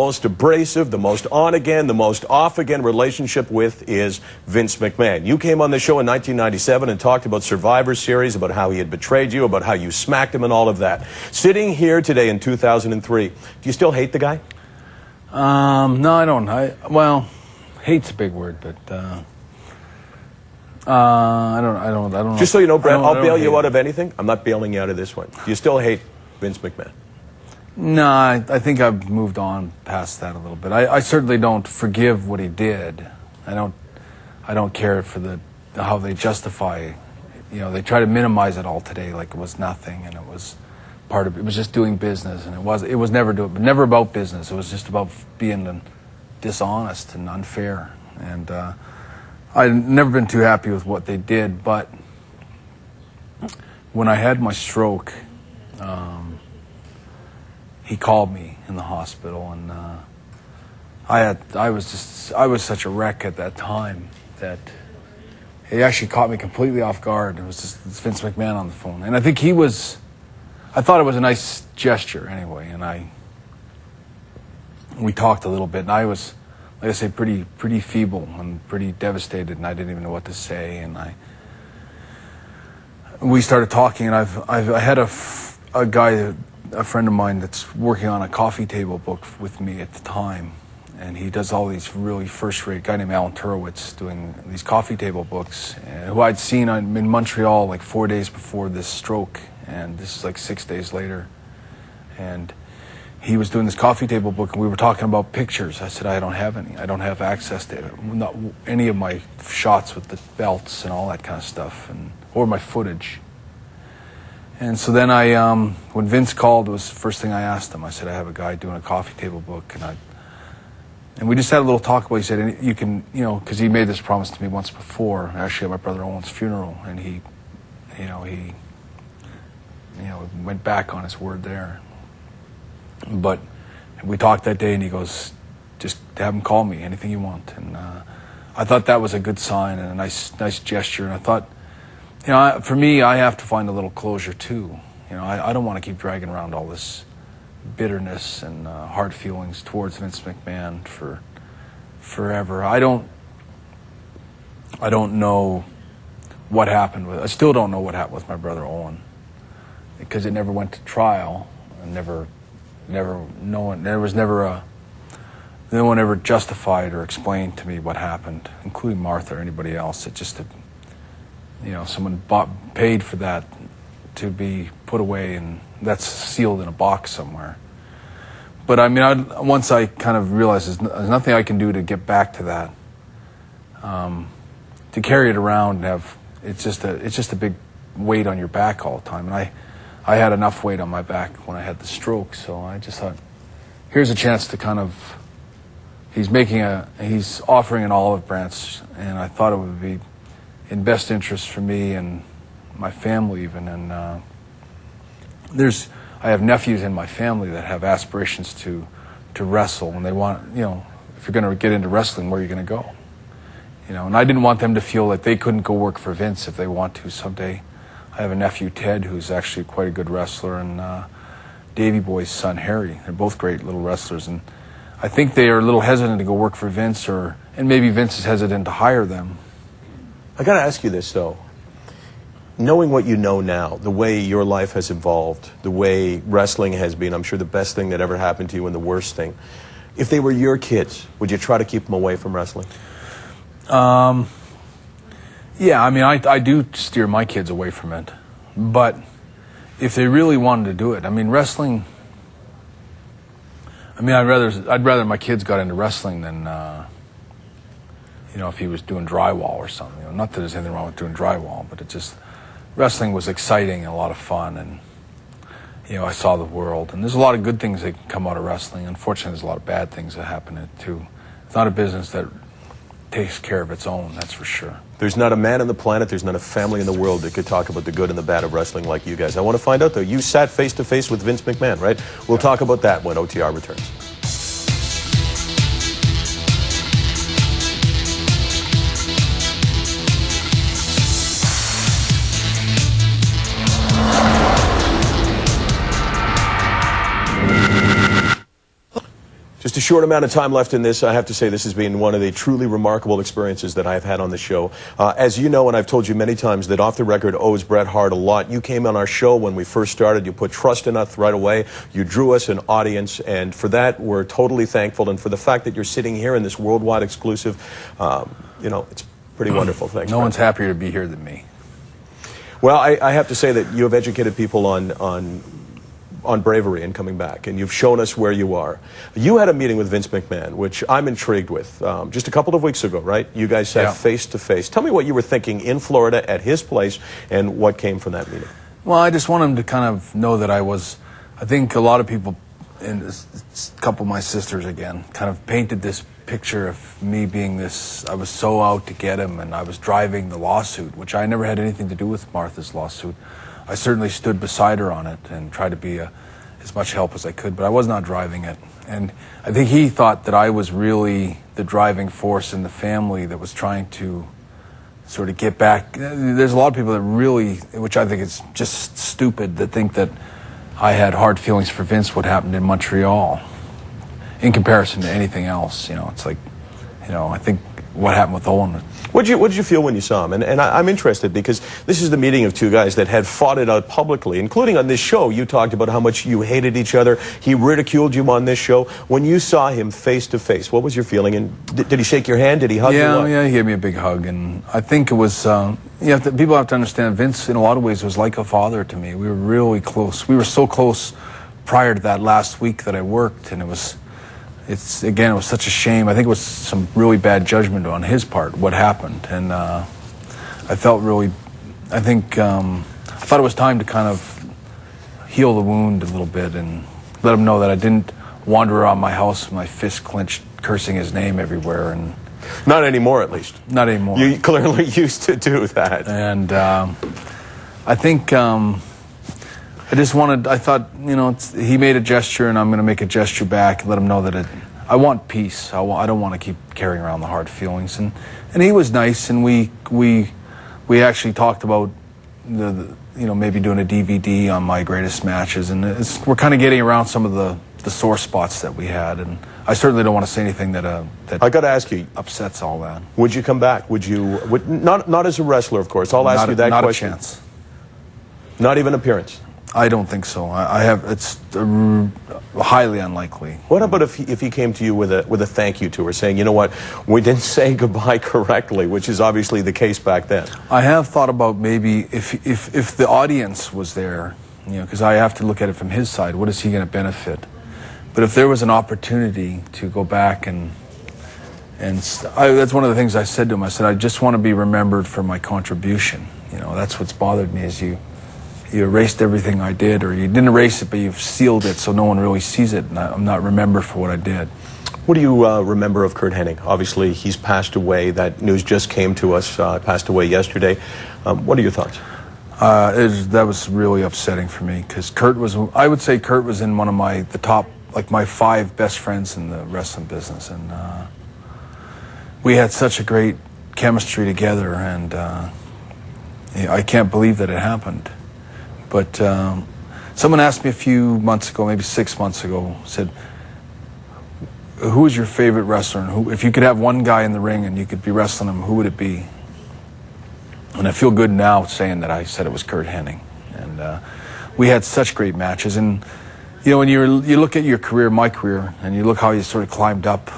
most abrasive, the most on-again, the most off-again relationship with is Vince McMahon. You came on the show in 1997 and talked about Survivor Series, about how he had betrayed you, about how you smacked him and all of that. Sitting here today in 2003, do you still hate the guy? No, I don't. Well, hate's a big word, but I don't know. Just so you know, Bret, I'll bail you out of anything. I'm not bailing you out of this one. Do you still hate Vince McMahon? No, I think I've moved on past that a little bit. I certainly don't forgive what he did. I don't care for how they justify. You know, they try to minimize it all today like it was nothing, and it was part of it. It was just doing business, and it was never about business. It was just about being dishonest and unfair. And I've never been too happy with what they did. But when I had my stroke, he called me in the hospital, and I was such a wreck at that time that he actually caught me completely off guard. It was just Vince McMahon on the phone, and I thought it was a nice gesture anyway. And we talked a little bit, and I was, like I say, pretty feeble and pretty devastated, and I didn't even know what to say. And we started talking, and I had a guy, a friend of mine that's working on a coffee table book with me at the time, and he does all these really first-rate, guy named Alan Turowitz doing these coffee table books, who I'd seen in Montreal like 4 days before this stroke, and this is like 6 days later. And he was doing this coffee table book, and we were talking about pictures. I said, I don't have any. I don't have access to not any of my shots with the belts and all that kind of stuff, or my footage. And so then when Vince called, it was the first thing I asked him. I said, I have a guy doing a coffee table book, and we just had a little talk about it. He said, you can, because he made this promise to me once before, actually at my brother Owen's funeral, and he went back on his word there. But we talked that day, and he goes, just have him call me, anything you want. And I thought that was a good sign and a nice gesture. And I thought, for me, I have to find a little closure too. I don't want to keep dragging around all this bitterness and hard feelings towards Vince McMahon for forever. I don't know what happened I still don't know what happened with my brother Owen, because it never went to trial, and no one ever justified or explained to me what happened, including Martha or anybody else. It just, someone paid for that to be put away, and that's sealed in a box somewhere. But I mean, once I kind of realized there's nothing I can do to get back to that, to carry it around and have it's just a big weight on your back all the time. And I had enough weight on my back when I had the stroke, so I just thought, here's a chance to kind of, he's offering an olive branch, and I thought it would be in best interest for me and my family even. And I have nephews in my family that have aspirations to wrestle, and they want, if you're going to get into wrestling, where are you going to go? And I didn't want them to feel that they couldn't go work for Vince if they want to someday. I have a nephew, Ted, who's actually quite a good wrestler, and Davey Boy's son, Harry. They're both great little wrestlers, and I think they are a little hesitant to go work for Vince, and maybe Vince is hesitant to hire them. I got to ask you this, though. Knowing what you know now, the way your life has evolved, the way wrestling has been, I'm sure the best thing that ever happened to you and the worst thing. If they were your kids, would you try to keep them away from wrestling? Yeah, I mean, I do steer my kids away from it. But if they really wanted to do it, I mean, wrestling, I'd rather my kids got into wrestling than, if he was doing drywall or something. Not that there's anything wrong with doing drywall, but wrestling was exciting and a lot of fun, and, I saw the world. And there's a lot of good things that can come out of wrestling. Unfortunately, there's a lot of bad things that happen in it, too. It's not a business that takes care of its own, that's for sure. There's not a man on the planet, there's not a family in the world that could talk about the good and the bad of wrestling like you guys. I want to find out, though, you sat face-to-face with Vince McMahon, right? We'll talk about that when OTR returns. Just a short amount of time left in this. I have to say this has been one of the truly remarkable experiences that I've had on the show. As you know, and I've told you many times, that Off the Record owes Bret Hart a lot. You came on our show when we first started. You put trust in us right away. You drew us an audience, and for that, we're totally thankful. And for the fact that you're sitting here in this worldwide exclusive, you know, it's pretty wonderful. Thanks. No one's happier to be here than me. Well, I have to say that you have educated people on bravery and coming back, and you've shown us where you are. You had a meeting with Vince McMahon, which I'm intrigued with, just a couple of weeks ago, right? You guys sat face to face. Tell me what you were thinking in Florida at his place and what came from that meeting. Well, I just want him to kind of know that I think a lot of people, and a couple of my sisters again, kind of painted this picture of me being this, I was so out to get him, and I was driving the lawsuit, which I never had anything to do with Martha's lawsuit. I certainly stood beside her on it and tried to be as much help as I could, but I was not driving it. And I think he thought that I was really the driving force in the family that was trying to sort of get back. There's a lot of people that really, which I think is just stupid, that think that I had hard feelings for Vince, what happened in Montreal, in comparison to anything else. You know, it's like, you know, I think what happened with Owen. What did you feel when you saw him? And I'm interested because this is the meeting of two guys that had fought it out publicly, including on this show. You talked about how much you hated each other. He ridiculed you on this show. When you saw him face to face, what was your feeling? And did he shake your hand? Did he hug you? Yeah, he gave me a big hug. And I think it was, people have to understand, Vince in a lot of ways was like a father to me. We were really close. We were so close prior to that last week that I worked, and it was such a shame. I think it was some really bad judgment on his part, what happened. And I thought it was time to kind of heal the wound a little bit and let him know that I didn't wander around my house with my fist clenched, cursing his name everywhere. And not anymore, at least. Not anymore. You clearly used to do that. And I think I thought, you know, he made a gesture, and I'm going to make a gesture back and let him know that I want peace. I don't want to keep carrying around the hard feelings. And he was nice, and we actually talked about maybe doing a DVD on my greatest matches, and we're kind of getting around some of the sore spots that we had. And I certainly don't want to say anything that I got to ask you, upsets all that. Would you come back? Would you? Not as a wrestler, of course. I'll ask you that question. Not a chance. Not even appearance. I don't think so. It's highly unlikely. What about if he came to you with a thank you tour, saying, you know what, we didn't say goodbye correctly, which is obviously the case back then? I have thought about maybe if the audience was there, you know, because I have to look at it from his side. What is he going to benefit? But if there was an opportunity to go back and that's one of the things I said to him. I said, I just want to be remembered for my contribution. You know, that's what's bothered me is you erased everything I did, or you didn't erase it, but you've sealed it so no one really sees it, and I'm not remembered for what I did. What do you remember of Curt Hennig? Obviously, he's passed away. That news just came to us, passed away yesterday. What are your thoughts? That was really upsetting for me, because I would say Curt was in one of the top, like my 5 best friends in the wrestling business, and we had such a great chemistry together, and I can't believe that it happened. But someone asked me a few months ago, maybe 6 months ago, said, who is your favorite wrestler? And if you could have one guy in the ring and you could be wrestling him, who would it be? And I feel good now saying that I said it was Curt Hennig. And we had such great matches. And, you know, when you look at your career, my career, and you look how you sort of climbed up,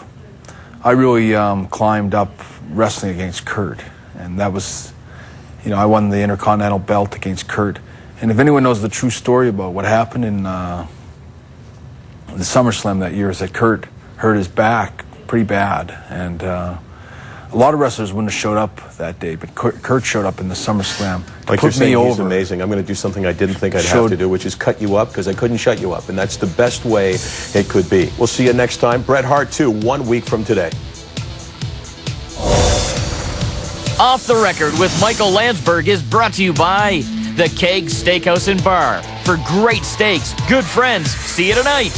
I really climbed up wrestling against Curt. And that was, you know, I won the Intercontinental belt against Curt. And if anyone knows the true story about what happened in the SummerSlam that year, is that Curt hurt his back pretty bad. And a lot of wrestlers wouldn't have showed up that day, but Curt showed up in the SummerSlam to like put you're saying, me he's over. amazing. I'm going to do something I didn't think I'd have to do, which is cut you up, because I couldn't shut you up. And that's the best way it could be. We'll see you next time. Bret Hart 2, 1 week from today. Off the Record with Michael Landsberg is brought to you by the Keg Steakhouse and Bar. For great steaks, good friends, see you tonight.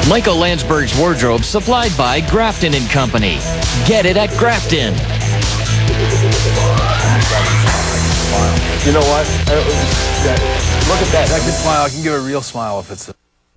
Michael Landsberg's wardrobe supplied by Grafton & Company. Get it at Grafton. You know what? Look at that. I can smile. I can give a real smile if it's